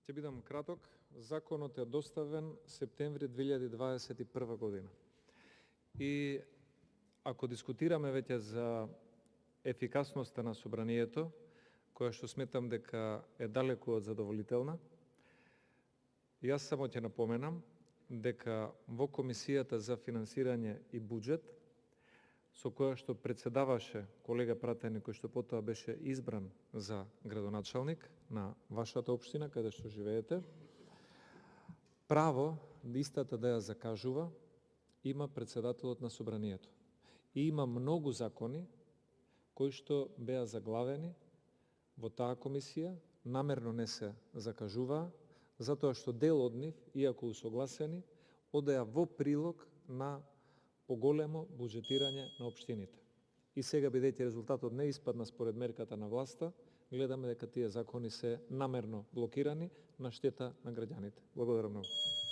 Ќе бидам краток. Законот е доставен септември 2021 година. И ако дискутираме веќе за ефикасноста на собранието, која што сметам дека е далеку од задоволителна, јас само ќе напоменам дека во Комисијата за финансирање и буџет, со која што председаваше колега Пратени, кој што потоа беше избран за градоначалник на вашата општина, каде што живеете, право истата да ја закажува има председателот на собранието. И има многу закони кои што беа заглавени во таа комисија, намерно не се закажуваа, затоа што дел од нив, иако усогласени, одеа во прилог на поголемо буџетирање на општините. И сега, бидејќи резултатот не испадна според мерката на власта, гледаме дека тие закони се намерно блокирани на штета на граѓаните. Благодарам многу.